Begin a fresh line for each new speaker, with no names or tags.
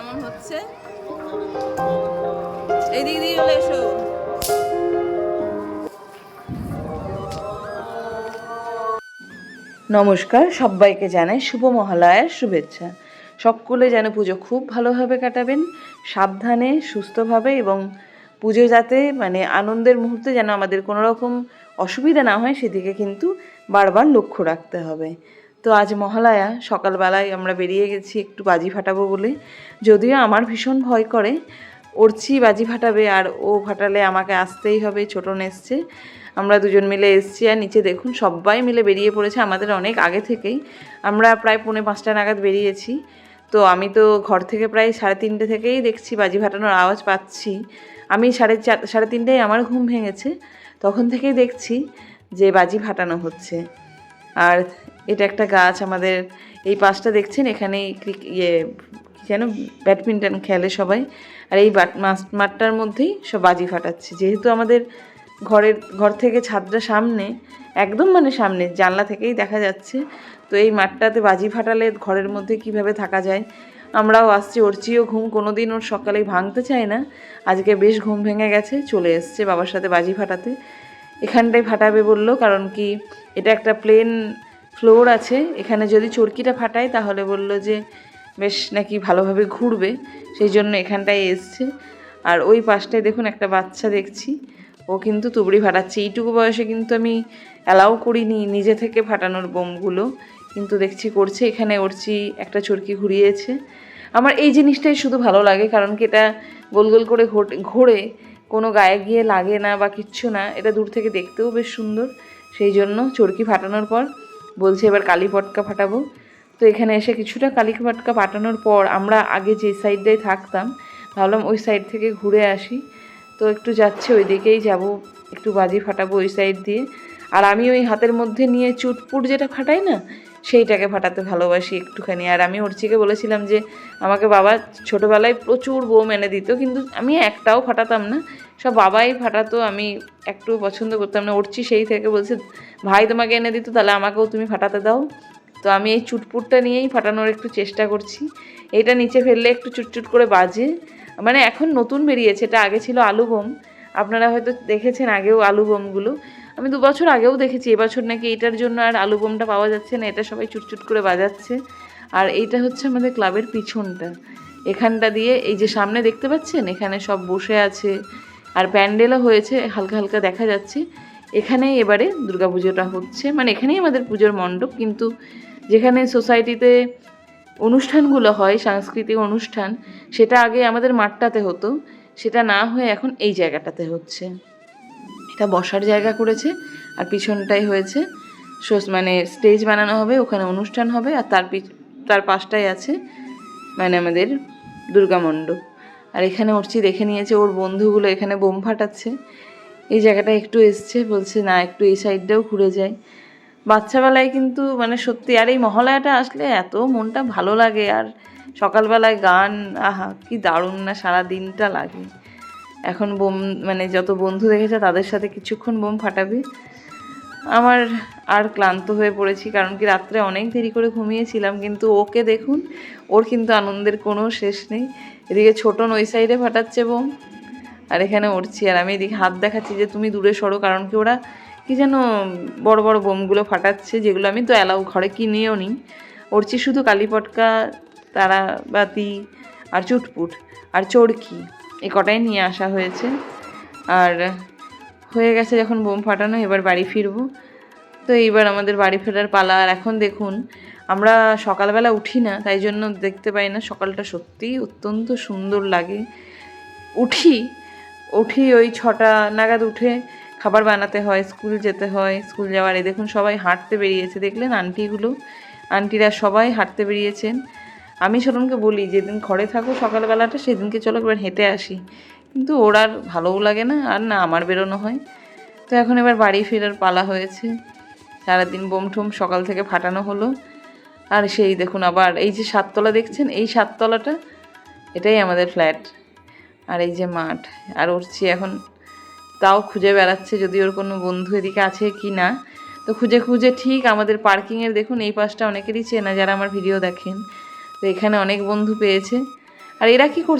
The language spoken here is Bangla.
কেমন হচ্ছে। এই দিক দিয়ে চলে এসো। নমস্কার, সবাইকে জানাই শুভ মহালয়ার শুভেচ্ছা। সকলে যেন পুজো খুব ভালোভাবে কাটাবেন, সাবধানে সুস্থভাবে, এবং পুজো যাতে আনন্দের মুহূর্তে যেন আমাদের কোনো রকম অসুবিধা না হয় সেদিকে কিন্তু বারবার লক্ষ্য রাখতে হবে। তো আজ মহালয়া, সকালবেলায় আমরা বেরিয়ে গেছি একটু বাজি ফাটাবো বলে। যদিও আমার ভীষণ ভয় করে, অর্চি বাজি ফাটাবে আর ও ফাটালে আমাকে আসতেই হবে, ছোটন এসছে, আমরা দুজন মিলে এসছি। আর নিচে দেখুন সবাই মিলে বেরিয়ে পড়েছে আমাদের অনেক আগে থেকেই। আমরা প্রায় 4:45 নাগাদ বেরিয়েছি। তো আমি তো ঘর থেকে প্রায় 3:30 থেকেই দেখছি বাজি ফাটানোর আওয়াজ পাচ্ছি। আমি 3:30 আমার ঘুম ভেঙেছে, তখন থেকেই দেখছি যে বাজি ফাটানো হচ্ছে। আর এটা একটা গাছ, আমাদের এই পাশটা দেখছেন, এখানেই যেন ব্যাডমিন্টন খেলে সবাই। আর এই মাঠটার মধ্যেই সব বাজি ফাটাচ্ছে। যেহেতু আমাদের ঘর থেকে ছাদটা সামনে, একদম সামনে, জানলা থেকেই দেখা যাচ্ছে। তো এই মাঠটাতে বাজি ফাটালে ঘরের মধ্যে কিভাবে থাকা যায়। আমরাও আসছি, অর্চিও ঘুম কোনোদিন ওর সকালেই ভাঙতে চায় না, আজকে বেশ ঘুম ভেঙে গেছে, চলে এসছে বাবার সাথে বাজি ফাটাতে। এখানটায় ফাটাবে বললো, কারণ কি এটা একটা প্লেন ফ্লোর আছে, এখানে যদি চরকিটা ফাটায় তাহলে বললো যে বেশ নাকি ভালোভাবে ঘুরবে, সেই জন্য এখানটায় এসছে। আর ওই পাশটায় দেখুন একটা বাচ্চা দেখছি, ও কিন্তু তুবড়ি ফাটাচ্ছে। এইটুকু বয়সে কিন্তু আমি অ্যালাউ করিনি নিজে থেকে ফাটানোর বোমগুলো, কিন্তু দেখছি করছে। এখানে অর্চি একটা চরকি ঘুরিয়েছে। আমার এই জিনিসটাই শুধু ভালো লাগে, কারণ কি এটা গোল গোল করে ঘোরে, কোনো গায়ে গিয়ে লাগে না বা কিচ্ছু না, এটা দূর থেকে দেখতেও বেশ সুন্দর। সেই জন্য চরকি ফাটানোর পর বলছে এবার কালী পটকা ফাটাবো। তো এখানে এসে কিছুটা কালী পটকা ফাটানোর পর আমরা আগে যে সাইডটায় থাকতাম, ভাবলাম ওই সাইড থেকে ঘুরে আসি। তো একটু যাচ্ছে, ওই দিকেই যাব, একটু বাজি ফাটাবো ওই সাইড দিয়ে। আর আমি ওই হাতের মধ্যে নিয়ে চুটপুট যেটা ফাটাই না, সেইটাকে ফাটাতে ভালোবাসি একটুখানি। আর আমি অর্চিকে বলেছিলাম যে আমাকে বাবা ছোটোবেলায় প্রচুর বোম এনে দিত, কিন্তু আমি একটাও ফাটাতাম না, সব বাবাই ফাটাতো, আমি একটু পছন্দ করতাম না। অর্চি সেই থেকে বলছে ভাই তোমাকে এনে দিত, তাহলে আমাকেও তুমি ফাটাতে দাও। তো আমি এই চুটপুটটা নিয়েই ফাটানোর একটু চেষ্টা করছি। এইটা নিচে ফেললে একটু চুটচুট করে বাজে, এখন নতুন বেরিয়েছে, এটা আগে ছিল আলু বোম, আপনারা হয়তো দেখেছেন আগেও আলু বোমগুলো, আমি 2 বছর আগেও দেখেছি। এবছর নাকি এটার জন্য আর আলু বোমটা পাওয়া যাচ্ছে না, এটা সবাই চুটচুট করে বাজাচ্ছে। আর এইটা হচ্ছে আমাদের ক্লাবের পিছনটা, এখানটা দিয়ে এই যে সামনে দেখতে পাচ্ছেন, এখানে সব বসে আছে, আর প্যান্ডেলও হয়েছে, হালকা হালকা দেখা যাচ্ছে। এখানেই এবারে দুর্গাপুজোটা হচ্ছে, এখানেই আমাদের পুজোর মণ্ডপ, কিন্তু যেখানে সোসাইটিতে অনুষ্ঠানগুলো হয়, সাংস্কৃতিক অনুষ্ঠান, সেটা আগে আমাদের মাঠটাতে হতো, সেটা না হয়ে এখন এই জায়গাটাতে হচ্ছে। এটা বসার জায়গা করেছে, আর পিছনটাই হয়েছে স্টেজ বানানো হবে, ওখানে অনুষ্ঠান হবে। আর তার পাশটাই আছে আমাদের দুর্গা মণ্ডপ। আর এখানে অর্চি দেখে নিয়েছে, ওর বন্ধুগুলো এখানে বোম ফাটাচ্ছে, এই জায়গাটা একটু এসছে, বলছে না একটু এই সাইডটাও ঘুরে যায়। বাচ্চাবেলায় কিন্তু সত্যি, আর এই মহালয়াটা আসলে এত মনটা ভালো লাগে। আর সকালবেলায় গান, আহা কি দারুণ না, সারা দিনটা লাগে। এখন বোম যত বন্ধু দেখেছে তাদের সাথে কিছুক্ষণ বোম ফাটাবে। আমার আর ক্লান্ত হয়ে পড়েছি, কারণ কি রাত্রে অনেক দেরি করে ঘুমিয়েছিলাম, কিন্তু ওকে দেখুন, ওর কিন্তু আনন্দের কোনো শেষ নেই। এদিকে ছোটন ওই সাইডে ফাটাচ্ছে বোম, আর এখানে উঠছি, আর আমি এদিকে হাত দেখাচ্ছি যে তুমি দূরে সরো, কারণ কি ওরা কি যেন বড় বড় বোমগুলো ফাটাচ্ছে, যেগুলো আমি তো অ্যালাউ ঘরে কিনেও নিই। উঠছি শুধু কালী পটকা, তারাবাতি, আর চুটপুট, আর চরকি, এই কটাই নিয়ে আসা হয়েছে। আর হয়ে গেছে যখন বোম ফাটানো, এবার বাড়ি ফিরবো। তো এইবার আমাদের বাড়ি ফেরার পালা। আর এখন দেখুন, আমরা সকালবেলা উঠি না, তাই জন্য দেখতে পাই না, সকালটা সত্যিই অত্যন্ত সুন্দর লাগে। উঠি ওই 6টা নাগাদ উঠে খাবার বানাতে হয়, স্কুল যেতে হয়, স্কুল যাওয়ার। এই দেখুন সবাই হাঁটতে বেরিয়েছে, দেখলেন আন্টিরা সবাই হাঁটতে বেরিয়েছেন। আমি ছোটনকে বলি যেদিন ঘরে থাকো সকালবেলাটা, সেদিনকে চলো একবার হেঁটে আসি, কিন্তু ওর আর ভালোও লাগে না, আর না আমার বেরোনো হয়। তো এখন এবার বাড়ি ফেরার পালা হয়েছে। সারাদিন বোম ঠোম সকাল থেকে ফাটানো হলো। আর সেই দেখুন আবার এই যে 7তলা দেখছেন, এই 7তলাটা, এটাই আমাদের ফ্ল্যাট। আর এই যে মাঠ। আর উঠছি এখন, তাও খুঁজে বেড়াচ্ছে যদি ওর কোনো বন্ধু এদিকে আছে কি না। তো খুঁজে খুঁজে ঠিক আমাদের পার্কিংয়ের দেখুন এই পাশটা অনেকেরই চেনা যারা আমার ভিডিও দেখেন, তো এখানে অনেক বন্ধু পেয়েছে। আর এরা কি করছে?